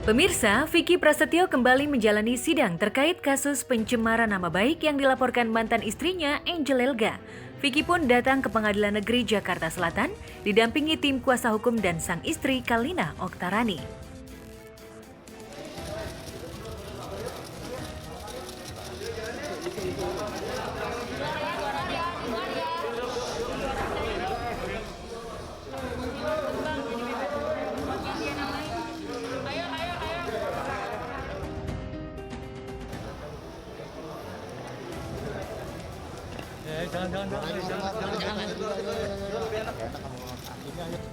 Pemirsa, Vicky Prasetyo kembali menjalani sidang terkait kasus pencemaran nama baik yang dilaporkan mantan istrinya Angel Elga. Vicky pun datang ke Pengadilan Negeri Jakarta Selatan, didampingi tim kuasa hukum dan sang istri Kalina Oktarani.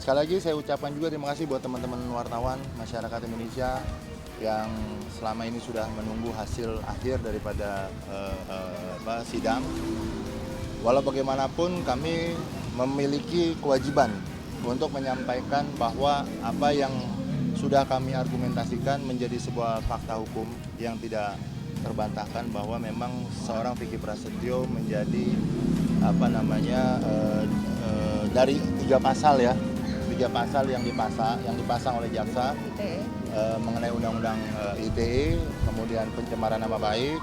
Sekali lagi saya ucapkan juga terima kasih buat teman-teman wartawan masyarakat Indonesia yang selama ini sudah menunggu hasil akhir daripada sidang. Walau bagaimanapun kami memiliki kewajiban untuk menyampaikan bahwa apa yang sudah kami argumentasikan menjadi sebuah fakta hukum yang tidak terbantahkan, bahwa memang seorang Vicky Prasetyo menjadi dari tiga pasal yang dipasang oleh jaksa mengenai undang-undang ITE, kemudian pencemaran nama baik,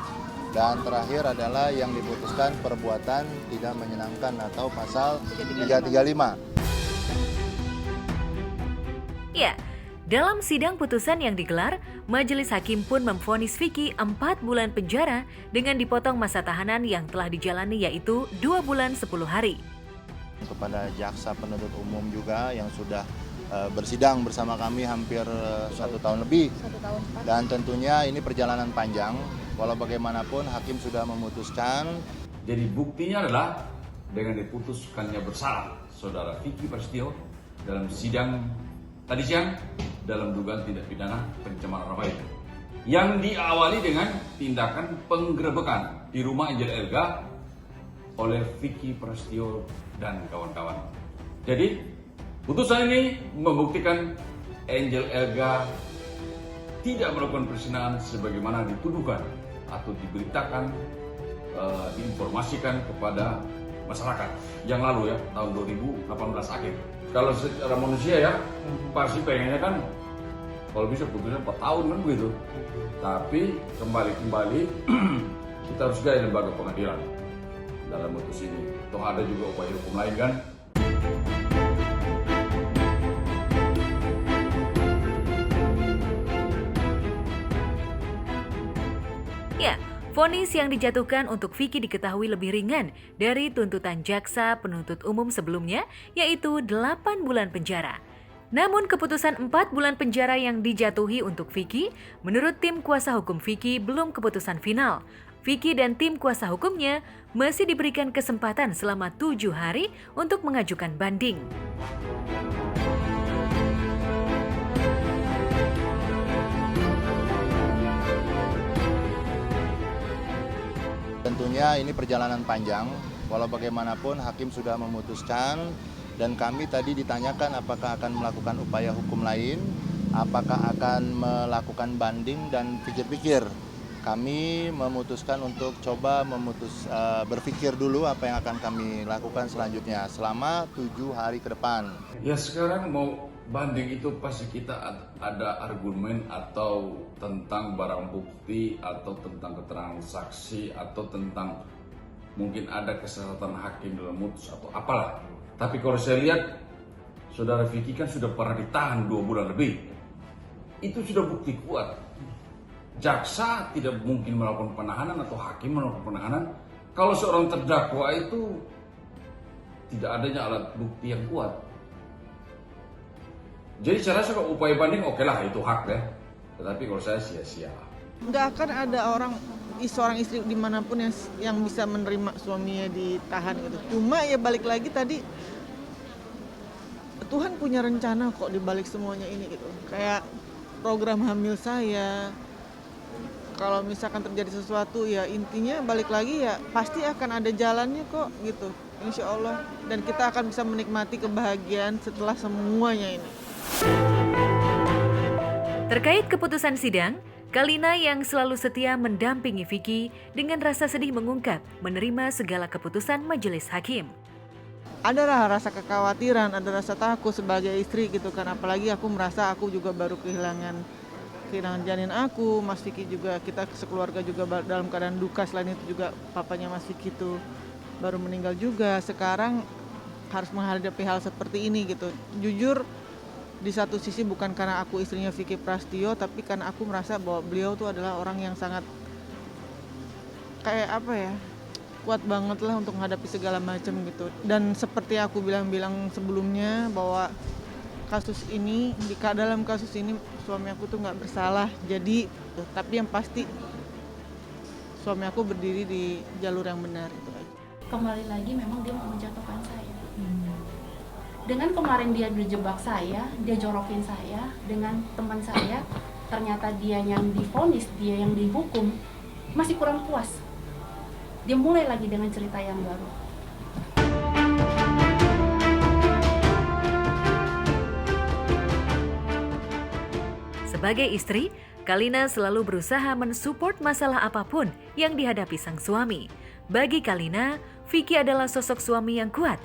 dan terakhir adalah yang diputuskan perbuatan tidak menyenangkan atau pasal 335. Ya, dalam sidang putusan yang digelar, majelis hakim pun memvonis Vicky 4 bulan penjara dengan dipotong masa tahanan yang telah dijalani, yaitu 2 bulan 10 hari. Kepada jaksa penuntut umum juga yang sudah bersidang bersama kami hampir 1 tahun lebih. Dan tentunya ini perjalanan panjang, walau bagaimanapun hakim sudah memutuskan. Jadi buktinya adalah dengan diputuskannya bersalah saudara Vicky Prasetyo dalam sidang tadi siang dalam dugaan tindak pidana pencemaran nama baik yang diawali dengan tindakan penggerebekan di rumah Angel Elga oleh Vicky Prasetyo dan kawan-kawan. Jadi putusan ini membuktikan Angel Elga tidak melakukan perzinahan sebagaimana dituduhkan atau diberitakan, diinformasikan kepada masyarakat yang lalu, ya, tahun 2018 akhir. Kalau secara manusia ya, pasti pengennya kan kalau bisa putusnya 4 tahun kan begitu. Tapi kembali kita harus gaya lembaga pengadilan dalam putus ini. Toh ada juga upaya hukum lain kan. Ya, vonis yang dijatuhkan untuk Vicky diketahui lebih ringan dari tuntutan jaksa penuntut umum sebelumnya, yaitu 8 bulan penjara. Namun keputusan 4 bulan penjara yang dijatuhi untuk Vicky, menurut tim kuasa hukum Vicky belum keputusan final. Vicky dan tim kuasa hukumnya masih diberikan kesempatan selama 7 hari untuk mengajukan banding. Tentunya ini perjalanan panjang, walau bagaimanapun hakim sudah memutuskan, dan kami tadi ditanyakan apakah akan melakukan upaya hukum lain, apakah akan melakukan banding, dan pikir-pikir. Kami memutuskan untuk coba berpikir dulu apa yang akan kami lakukan selanjutnya selama 7 hari ke depan. Ya sekarang mau banding itu pasti kita ada argumen atau tentang barang bukti atau tentang keterangan saksi atau tentang mungkin ada kesalahan hakim dalam mutus atau apalah. Tapi kalau saya lihat saudara Vicky kan sudah pernah ditahan 2 bulan lebih. Itu sudah bukti kuat. Jaksa tidak mungkin melakukan penahanan atau hakim melakukan penahanan kalau seorang terdakwa itu tidak adanya alat bukti yang kuat. Jadi saya rasa kalau upaya banding oke lah, itu hak ya. Tetapi kalau saya sia-sia. Nggak akan ada seorang istri dimanapun yang bisa menerima suaminya ditahan gitu. Cuma ya balik lagi tadi, Tuhan punya rencana kok di balik semuanya ini gitu. Kayak program hamil saya, kalau misalkan terjadi sesuatu ya intinya balik lagi ya pasti akan ada jalannya kok gitu, insya Allah. Dan kita akan bisa menikmati kebahagiaan setelah semuanya ini. Terkait keputusan sidang, Kalina yang selalu setia mendampingi Vicky dengan rasa sedih mengungkap menerima segala keputusan majelis hakim. Ada rasa kekhawatiran, ada rasa takut sebagai istri gitu kan, apalagi aku merasa aku juga baru kehilangan kehilangan janin aku, Mas Vicky juga, kita sekeluarga juga dalam keadaan duka. Selain itu juga papanya Mas Vicky itu baru meninggal juga. Sekarang harus menghadapi hal seperti ini gitu. Jujur di satu sisi bukan karena aku istrinya Vicky Prasetyo, tapi karena aku merasa bahwa beliau tuh adalah orang yang sangat kayak apa ya, kuat banget lah untuk menghadapi segala macam gitu. Dan seperti aku bilang sebelumnya bahwa dalam kasus ini suami aku tuh nggak bersalah. Jadi tapi yang pasti suami aku berdiri di jalur yang benar itu aja. Kembali lagi memang dia mau menjatuhkan saya. Dengan kemarin dia dijebak saya, dia jorokin saya dengan teman saya, ternyata dia yang divonis, dia yang dihukum, masih kurang puas. Dia mulai lagi dengan cerita yang baru. Sebagai istri, Kalina selalu berusaha mensupport masalah apapun yang dihadapi sang suami. Bagi Kalina, Vicky adalah sosok suami yang kuat.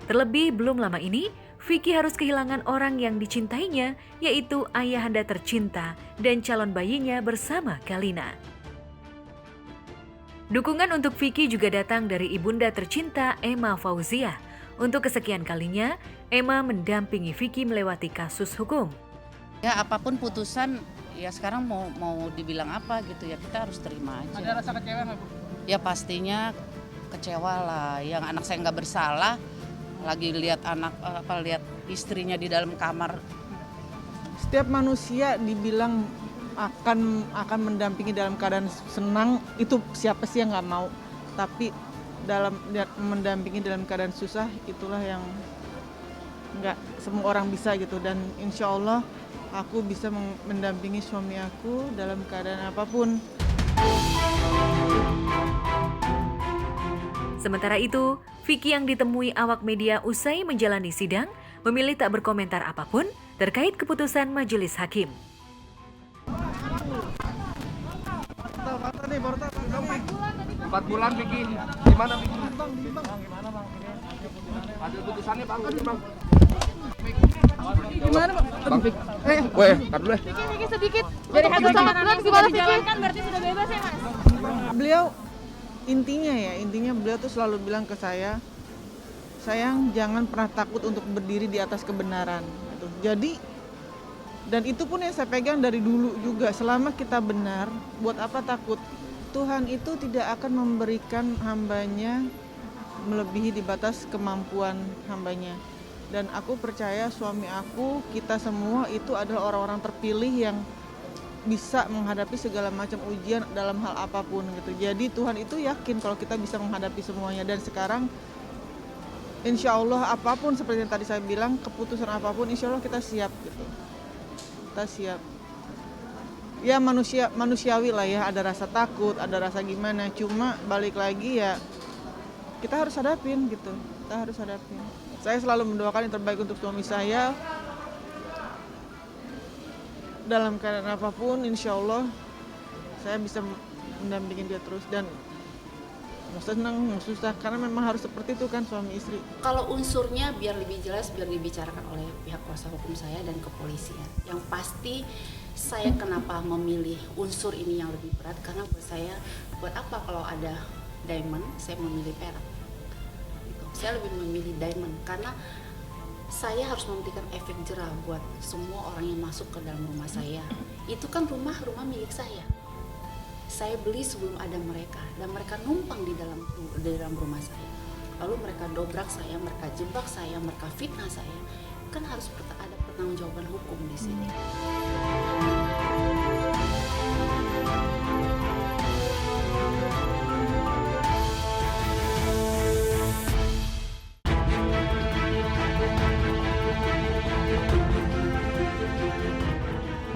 Terlebih belum lama ini, Vicky harus kehilangan orang yang dicintainya, yaitu ayahanda tercinta dan calon bayinya bersama Kalina. Dukungan untuk Vicky juga datang dari ibunda tercinta Emma Fauziah. Untuk kesekian kalinya, Emma mendampingi Vicky melewati kasus hukum. Ya apapun putusan, ya sekarang mau dibilang apa gitu ya, kita harus terima aja. Ada rasa kecewa nggak, Bu? Ya pastinya kecewa lah. Yang anak saya nggak bersalah, lagi lihat lihat istrinya di dalam kamar. Setiap manusia dibilang akan mendampingi dalam keadaan senang, itu siapa sih yang nggak mau. Tapi mendampingi dalam keadaan susah, itulah yang nggak semua orang bisa gitu. Dan insya Allah aku bisa mendampingi suami aku dalam keadaan apapun. Sementara itu, Vicky yang ditemui awak media usai menjalani sidang memilih tak berkomentar apapun terkait keputusan majelis hakim. 4 bulan Vicky, gimana Vicky? Ada putusannya Bang, Bang. Gimana, Pak? Bang Vicky. Weh, tar dulu. Vicky sedikit. Dari hasil pengadilan gimana Vicky? Berarti sudah bebas ya, Mas? Beliau intinya beliau tuh selalu bilang ke saya, sayang jangan pernah takut untuk berdiri di atas kebenaran gitu. Jadi dan itu pun yang saya pegang dari dulu juga, selama kita benar, buat apa takut? Tuhan itu tidak akan memberikan hambanya melebihi di batas kemampuan hambanya. Dan aku percaya suami aku, kita semua itu adalah orang-orang terpilih yang bisa menghadapi segala macam ujian dalam hal apapun gitu. Jadi Tuhan itu yakin kalau kita bisa menghadapi semuanya. Dan sekarang insya Allah apapun seperti yang tadi saya bilang, keputusan apapun insya Allah kita siap gitu. Kita siap. Ya manusiawi lah ya, ada rasa takut, ada rasa gimana. Cuma balik lagi ya kita harus hadapin gitu. Kita harus hadapin. Saya selalu mendoakan yang terbaik untuk suami saya. Dalam keadaan apapun, insya Allah saya bisa mendampingi dia terus. Dan mau senang, mau susah, karena memang harus seperti itu kan suami istri. Kalau unsurnya biar lebih jelas, biar dibicarakan oleh pihak kuasa hukum saya dan kepolisian. Yang pasti saya kenapa memilih unsur ini yang lebih berat, karena buat saya, buat apa kalau ada diamond, saya memilih perak. Gitu. Saya lebih memilih diamond karena saya harus memberikan efek jerah buat semua orang yang masuk ke dalam rumah saya. Itu kan rumah milik saya. Saya beli sebelum ada mereka, dan mereka numpang di dalam rumah saya. Lalu mereka dobrak saya, mereka jebak saya, mereka fitnah saya. Kan harus ada pertanggungjawaban hukum di sini.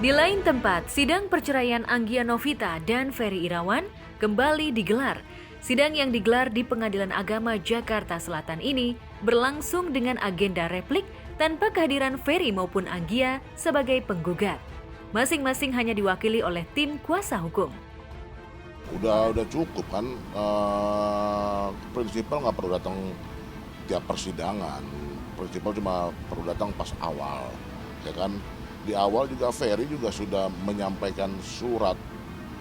Di lain tempat, sidang perceraian Anggia Novita dan Ferry Irawan kembali digelar. Sidang yang digelar di Pengadilan Agama Jakarta Selatan ini berlangsung dengan agenda replik tanpa kehadiran Ferry maupun Anggia sebagai penggugat. Masing-masing hanya diwakili oleh tim kuasa hukum. Udah cukup kan, prinsipal nggak perlu datang tiap persidangan. Prinsipal cuma perlu datang pas awal, ya kan. di awal juga Ferry juga sudah menyampaikan surat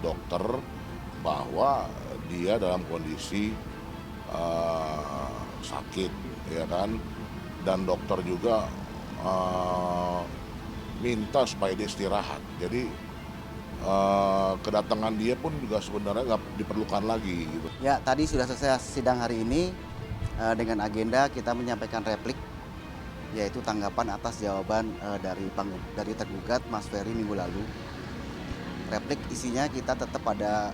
dokter bahwa dia dalam kondisi sakit, ya kan, dan dokter juga minta supaya dia istirahat. Jadi kedatangan dia pun juga sebenarnya nggak diperlukan lagi gitu. Ya, tadi sudah selesai sidang hari ini dengan agenda kita menyampaikan replik, yaitu tanggapan atas jawaban dari tergugat Mas Ferry minggu lalu. Replik isinya kita tetap pada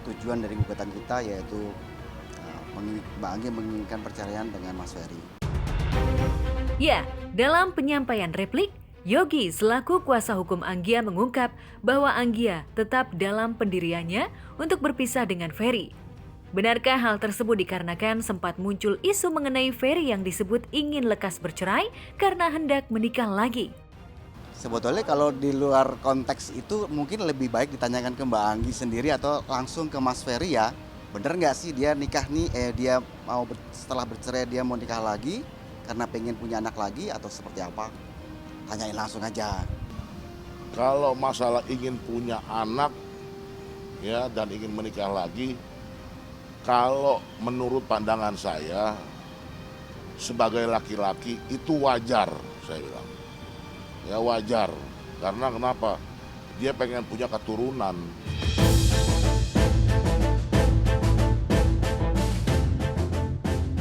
tujuan dari gugatan kita, yaitu Mbak Anggi menginginkan perceraian dengan Mas Ferry. Ya, dalam penyampaian replik, Yogi selaku kuasa hukum Anggia mengungkap bahwa Anggia tetap dalam pendiriannya untuk berpisah dengan Ferry. Benarkah hal tersebut dikarenakan sempat muncul isu mengenai Ferry yang disebut ingin lekas bercerai karena hendak menikah lagi? Sebetulnya kalau di luar konteks itu mungkin lebih baik ditanyakan ke Mbak Anggi sendiri atau langsung ke Mas Ferry ya. Bener nggak sih dia nikah nih, dia mau setelah bercerai dia mau nikah lagi karena pengen punya anak lagi atau seperti apa? Tanyain langsung aja. Kalau masalah ingin punya anak ya dan ingin menikah lagi, kalau menurut pandangan saya sebagai laki-laki itu wajar, saya bilang. Ya wajar, karena kenapa? Dia pengen punya keturunan.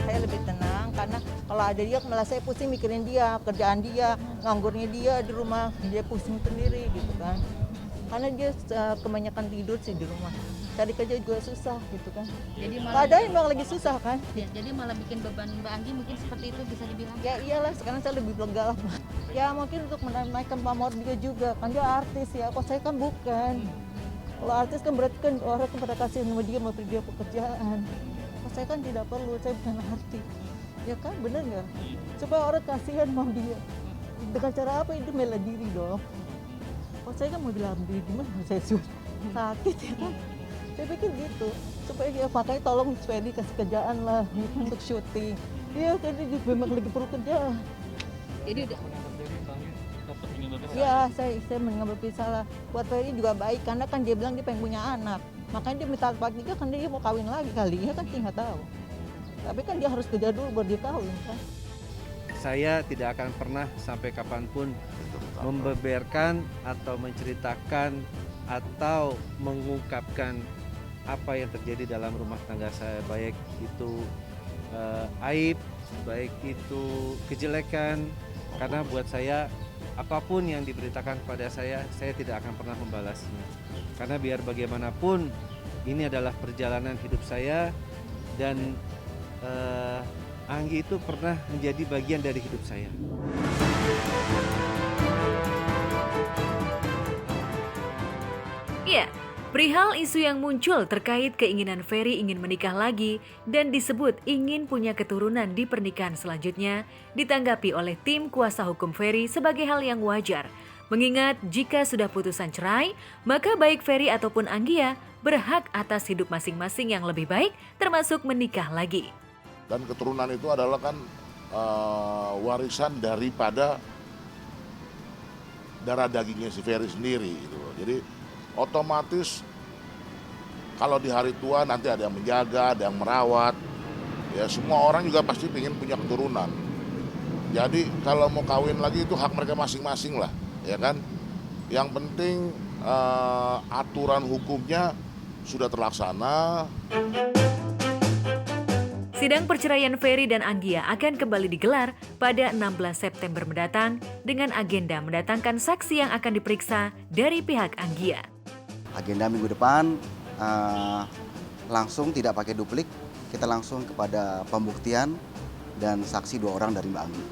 Saya lebih tenang karena kalau ada dia malah saya pusing mikirin dia, kerjaan dia, nganggurnya dia di rumah, dia pusing sendiri gitu kan. Karena dia kebanyakan tidur sih di rumah. Cari kerja juga susah gitu kan. Jadi malah keadaan memang lagi susah kan. ya, jadi malah bikin beban Mbak Anggi mungkin seperti itu bisa dibilang. Ya iyalah, sekarang saya lebih lega lah. Ya mungkin untuk menaikkan pamor dia juga, kan dia artis ya, kok saya kan bukan. Kalau artis kan berarti kan orang pada kasih sama dia, memberi dia pekerjaan. Kok saya kan tidak perlu, saya bukan artis. Ya kan, bener nggak? Supaya orang kasihan mau dia. Dengan cara apa itu bela diri dong. Kok saya kan mau bela diri, gimana saya sakit ya kan? Saya pikir gitu, supaya dia makanya tolong supaya dikasih kerjaan lah untuk syuting. Iya, kan dia memang lagi perlu kerjaan. Jadi udah Ya, saya mengambil pisah lah. Buat Ferry juga baik, karena kan dia bilang dia pengen punya anak. Makanya dia minta part 3 kan dia mau kawin lagi kali, ya kan saya nggak tahu. Tapi kan dia harus kerja dulu baru dia kawin kan. Saya tidak akan pernah sampai kapanpun membeberkan atau menceritakan atau mengungkapkan apa yang terjadi dalam rumah tangga saya, baik itu aib, baik itu kejelekan, karena buat saya apapun yang diberitakan kepada saya tidak akan pernah membalasnya. Karena biar bagaimanapun ini adalah perjalanan hidup saya dan Anggi itu pernah menjadi bagian dari hidup saya. Ya, perihal isu yang muncul terkait keinginan Ferry ingin menikah lagi dan disebut ingin punya keturunan di pernikahan selanjutnya ditanggapi oleh tim kuasa hukum Ferry sebagai hal yang wajar. Mengingat jika sudah putusan cerai, maka baik Ferry ataupun Anggia berhak atas hidup masing-masing yang lebih baik termasuk menikah lagi. Dan keturunan itu adalah kan warisan daripada darah dagingnya si Ferry sendiri gitu loh. Jadi otomatis kalau di hari tua nanti ada yang menjaga, ada yang merawat. Ya semua orang juga pasti ingin punya keturunan. Jadi kalau mau kawin lagi itu hak mereka masing-masing lah, ya kan. Yang penting aturan hukumnya sudah terlaksana. Sidang perceraian Ferry dan Anggia akan kembali digelar pada 16 September mendatang dengan agenda mendatangkan saksi yang akan diperiksa dari pihak Anggia. Agenda minggu depan langsung tidak pakai duplik, kita langsung kepada pembuktian dan saksi 2 orang dari Mbak Anggi.